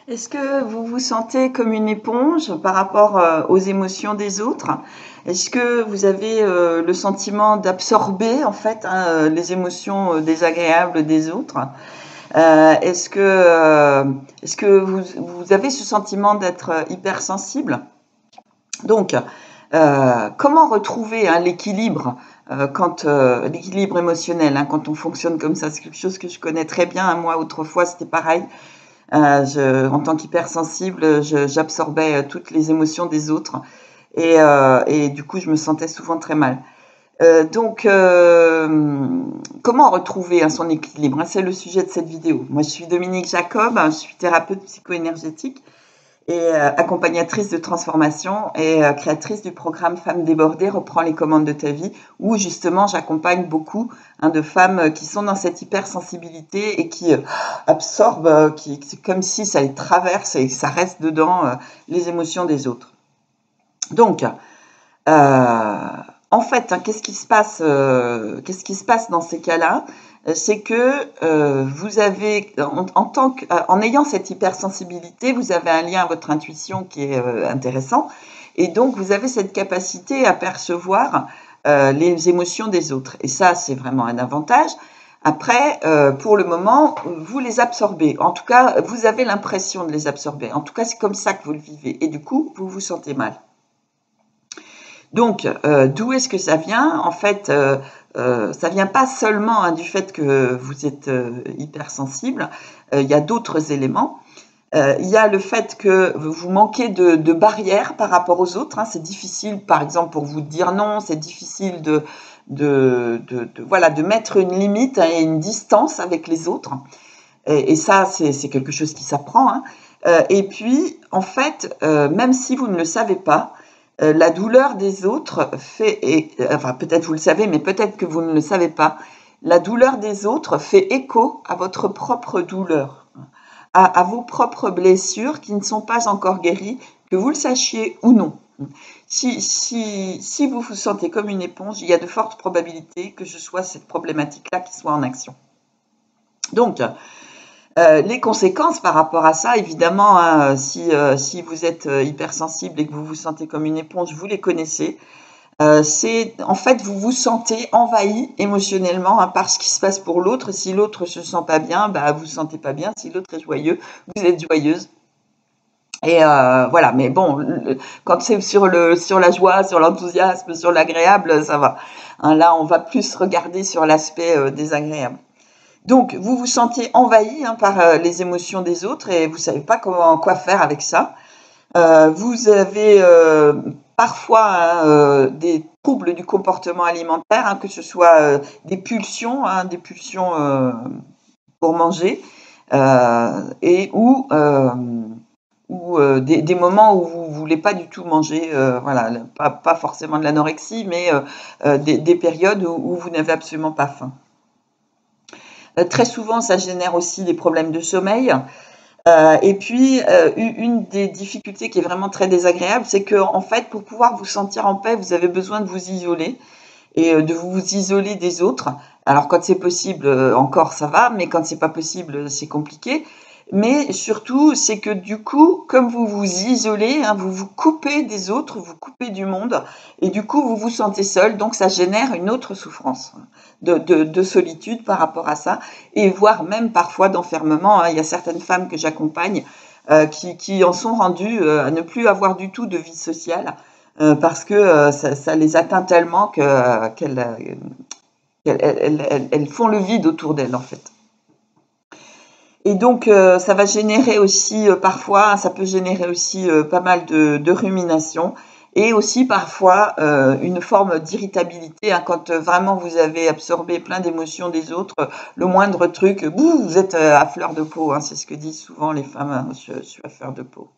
Est-ce que vous vous sentez comme une éponge par rapport aux émotions des autres? Est-ce que vous avez le sentiment d'absorber en fait les émotions désagréables des autres? Est-ce que vous avez ce sentiment d'être hypersensible? Donc, comment retrouver l'équilibre quand l'équilibre émotionnel, quand on fonctionne comme ça? C'est quelque chose que je connais très bien. Moi, autrefois, c'était pareil. En tant qu'hypersensible, j'absorbais toutes les émotions des autres et du coup, je me sentais souvent très mal. Comment retrouver son équilibre? C'est le sujet de cette vidéo. Moi, je suis Dominique Jacob, je suis thérapeute psycho-énergétique et accompagnatrice de transformation et créatrice du programme Femmes débordées, reprends les commandes de ta vie, où justement j'accompagne beaucoup de femmes qui sont dans cette hypersensibilité et qui absorbent, c'est comme si ça les traverse et ça reste dedans les émotions des autres. Donc, en fait, qu'est-ce qui se passe dans ces cas-là? C'est que vous avez, en ayant cette hypersensibilité, vous avez un lien à votre intuition qui est intéressant, et donc vous avez cette capacité à percevoir les émotions des autres. Et ça, c'est vraiment un avantage. Après, pour le moment, vous les absorbez. En tout cas, vous avez l'impression de les absorber. En tout cas, c'est comme ça que vous le vivez. Et du coup, vous vous sentez mal. Donc, d'où est-ce que ça vient? En fait, ça vient pas seulement du fait que vous êtes hypersensible. Il y a d'autres éléments. Il y a le fait que vous manquez de barrières par rapport aux autres. C'est difficile, par exemple, pour vous de dire non. C'est difficile de mettre une limite et une distance avec les autres. Et ça, c'est quelque chose qui s'apprend. Et puis, en fait, même si vous ne le savez pas, la douleur des autres enfin peut-être vous le savez, mais peut-être que vous ne le savez pas, la douleur des autres fait écho à votre propre douleur, à vos propres blessures qui ne sont pas encore guéries, que vous le sachiez ou non. Si vous vous sentez comme une éponge, il y a de fortes probabilités que ce soit cette problématique-là qui soit en action. Donc, les conséquences par rapport à ça, évidemment, si vous êtes hypersensible et que vous vous sentez comme une éponge, vous les connaissez. C'est en fait, vous vous sentez envahi émotionnellement par ce qui se passe pour l'autre. Si l'autre se sent pas bien, vous vous sentez pas bien. Si l'autre est joyeux, vous êtes joyeuse. Et voilà, mais bon, quand c'est sur la joie, sur l'enthousiasme, sur l'agréable, ça va. Là, on va plus regarder sur l'aspect désagréable. Donc, vous vous sentez envahi par les émotions des autres et vous savez pas quoi faire avec ça. Vous avez parfois des troubles du comportement alimentaire, que ce soit des pulsions pour manger, ou des moments où vous voulez pas du tout manger, voilà, pas forcément de l'anorexie, mais des périodes où vous n'avez absolument pas faim. Très souvent, ça génère aussi des problèmes de sommeil. Et puis, une des difficultés qui est vraiment très désagréable, c'est que, en fait, pour pouvoir vous sentir en paix, vous avez besoin de vous isoler et de vous isoler des autres. Alors, quand c'est possible, encore ça va, mais quand c'est pas possible, c'est compliqué. Mais surtout, c'est que du coup, comme vous vous isolez, vous vous coupez des autres, vous coupez du monde, et du coup, vous vous sentez seul. Donc, ça génère une autre souffrance de solitude par rapport à ça, et voire même parfois d'enfermement. Il y a certaines femmes que j'accompagne qui en sont rendues à ne plus avoir du tout de vie sociale parce que ça les atteint tellement qu'elles font le vide autour d'elles, en fait. Et donc, ça va générer aussi parfois, ça peut générer aussi pas mal de rumination et aussi parfois une forme d'irritabilité quand vraiment vous avez absorbé plein d'émotions des autres. Le moindre truc, vous êtes à fleur de peau. C'est ce que disent souvent les femmes, je suis à fleur de peau.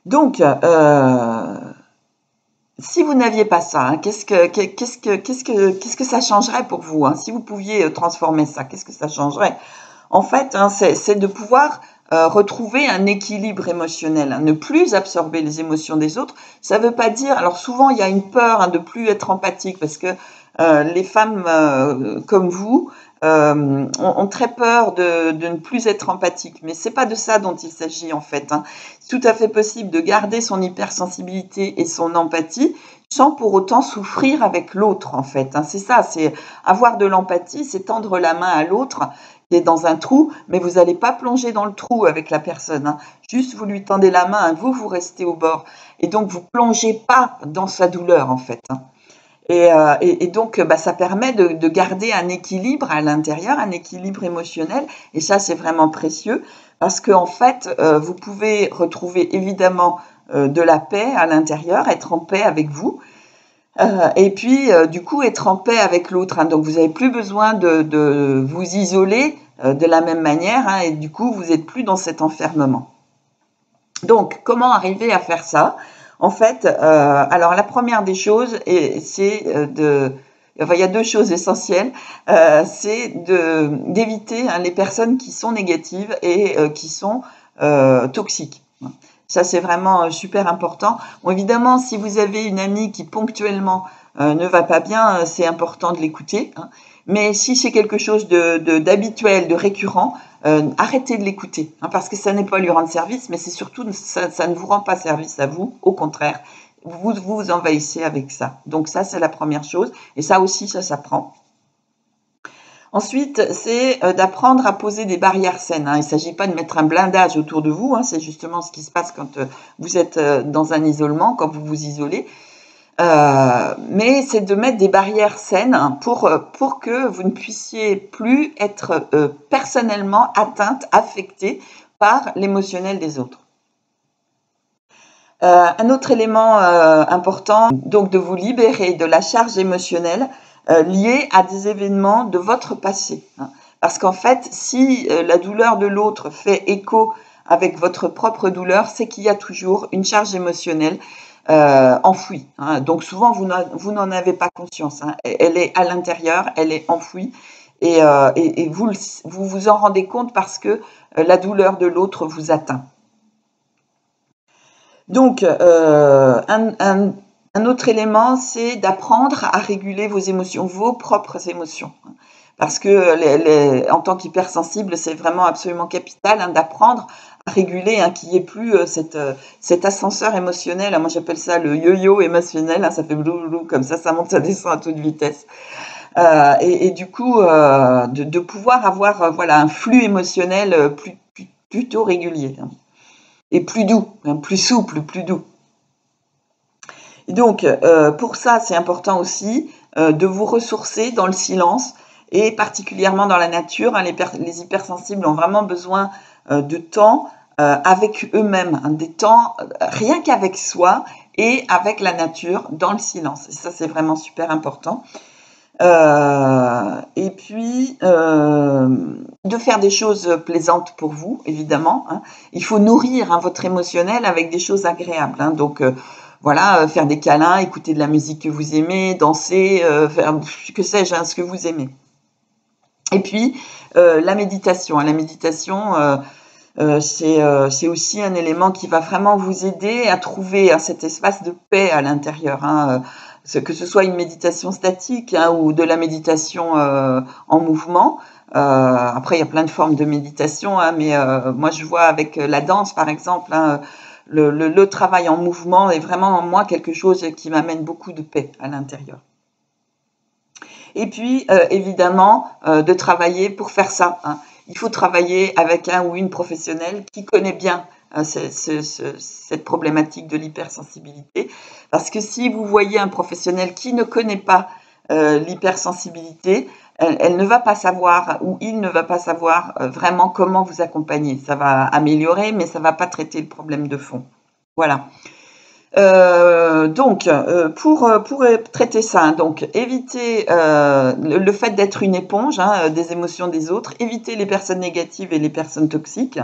Donc, si vous n'aviez pas ça, qu'est-ce que ça changerait pour vous, si vous pouviez transformer ça, qu'est-ce que ça changerait? En fait, c'est de pouvoir retrouver un équilibre émotionnel, ne plus absorber les émotions des autres. Ça ne veut pas dire, alors souvent il y a une peur de plus être empathique parce que les femmes comme vous, ont très peur de ne plus être empathiques. Mais c'est pas de ça dont il s'agit en fait, hein. C'est tout à fait possible de garder son hypersensibilité et son empathie sans pour autant souffrir avec l'autre en fait, hein. C'est ça, c'est avoir de l'empathie, c'est tendre la main à l'autre qui est dans un trou, mais vous n'allez pas plonger dans le trou avec la personne, hein. Juste vous lui tendez la main, vous restez au bord. Et donc vous plongez pas dans sa douleur en fait, hein. Et donc, ça permet de garder un équilibre à l'intérieur, un équilibre émotionnel. Et ça, c'est vraiment précieux parce qu'en fait, vous pouvez retrouver évidemment de la paix à l'intérieur, être en paix avec vous. Et puis, du coup, être en paix avec l'autre, hein. Donc, vous n'avez plus besoin de vous isoler de la même manière, hein, et du coup, vous n'êtes plus dans cet enfermement. Donc, comment arriver à faire ça? En fait, alors la première des choses, c'est enfin, il y a deux choses essentielles, c'est d'éviter, hein, les personnes qui sont négatives et qui sont toxiques. Ça, c'est vraiment super important. Bon, évidemment, si vous avez une amie qui ponctuellement ne va pas bien, c'est important de l'écouter, hein. Mais si c'est quelque chose d'habituel, de récurrent, arrêtez de l'écouter, hein, parce que ça n'est pas lui rendre service, mais c'est surtout, ça ne vous rend pas service à vous, au contraire. Vous envahissez avec ça. Donc ça, c'est la première chose. Et ça aussi, ça s'apprend. Ensuite, c'est d'apprendre à poser des barrières saines, hein. Il ne s'agit pas de mettre un blindage autour de vous, hein. C'est justement ce qui se passe quand vous êtes dans un isolement, quand vous vous isolez. Mais c'est de mettre des barrières saines, hein, pour que vous ne puissiez plus être personnellement atteinte, affectée par l'émotionnel des autres. Un autre élément important, donc de vous libérer de la charge émotionnelle liée à des événements de votre passé, hein. Parce qu'en fait, si la douleur de l'autre fait écho avec votre propre douleur, c'est qu'il y a toujours une charge émotionnelle enfouie, hein. Donc souvent, vous n'en avez pas conscience, hein. Elle est à l'intérieur, elle est enfouie. Et vous en rendez compte parce que la douleur de l'autre vous atteint. Donc, un autre élément, c'est d'apprendre à réguler vos émotions, vos propres émotions. Parce que en tant qu'hypersensible, c'est vraiment absolument capital, hein, d'apprendre à réguler, hein, qu'il n'y ait plus cet ascenseur émotionnel. Moi, j'appelle ça le yo-yo émotionnel, hein, ça fait blou comme ça monte, ça descend à toute vitesse. Et du coup, de pouvoir avoir voilà, un flux émotionnel plutôt régulier, hein. Et plus doux, hein, plus souple, plus doux. Et donc, pour ça, c'est important aussi de vous ressourcer dans le silence et particulièrement dans la nature, hein. Les hypersensibles ont vraiment besoin de temps avec eux-mêmes, hein, des temps rien qu'avec soi et avec la nature dans le silence. Et ça, c'est vraiment super important. Et puis, de faire des choses plaisantes pour vous, évidemment, hein. Il faut nourrir, hein, votre émotionnel avec des choses agréables, hein. Donc, voilà, faire des câlins, écouter de la musique que vous aimez, danser, faire, que sais-je, hein, ce que vous aimez. Et puis, la méditation, hein. La méditation, c'est aussi un élément qui va vraiment vous aider à trouver, hein, cet espace de paix à l'intérieur, hein, que ce soit une méditation statique, hein, ou de la méditation en mouvement. Après, il y a plein de formes de méditation, hein, mais moi, je vois avec la danse, par exemple, hein, le travail en mouvement est vraiment, moi, quelque chose qui m'amène beaucoup de paix à l'intérieur. Et puis, évidemment, de travailler pour faire ça, hein. Il faut travailler avec un ou une professionnelle qui connaît bien cette problématique de l'hypersensibilité. Parce que si vous voyez un professionnel qui ne connaît pas l'hypersensibilité, elle ne va pas savoir, ou il ne va pas savoir vraiment comment vous accompagner. Ça va améliorer, mais ça ne va pas traiter le problème de fond. Voilà. Donc, pour traiter ça, hein, donc éviter le fait d'être une éponge, hein, des émotions des autres, éviter les personnes négatives et les personnes toxiques,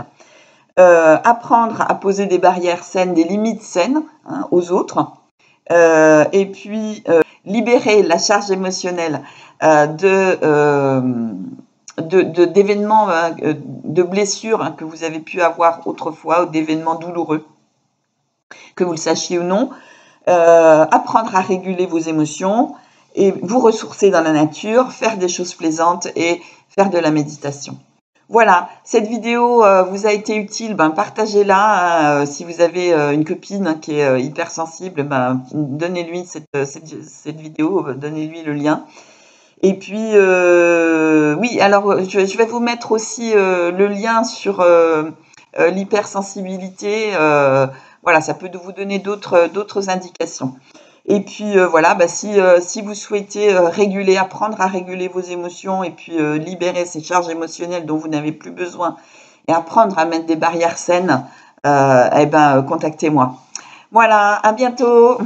apprendre à poser des barrières saines, des limites saines, hein, aux autres, et puis libérer la charge émotionnelle d'événements, de blessures, hein, que vous avez pu avoir autrefois, ou d'événements douloureux, que vous le sachiez ou non, apprendre à réguler vos émotions et vous ressourcer dans la nature, faire des choses plaisantes et faire de la méditation. Voilà, cette vidéo vous a été utile, partagez-la. Si vous avez une copine qui est hypersensible, donnez-lui cette vidéo, donnez-lui le lien. Et puis, oui, alors je vais vous mettre aussi le lien sur l'hypersensibilité. Voilà, ça peut vous donner d'autres indications. Et puis voilà, si vous souhaitez apprendre à réguler vos émotions et puis libérer ces charges émotionnelles dont vous n'avez plus besoin et apprendre à mettre des barrières saines, contactez-moi. Voilà, à bientôt.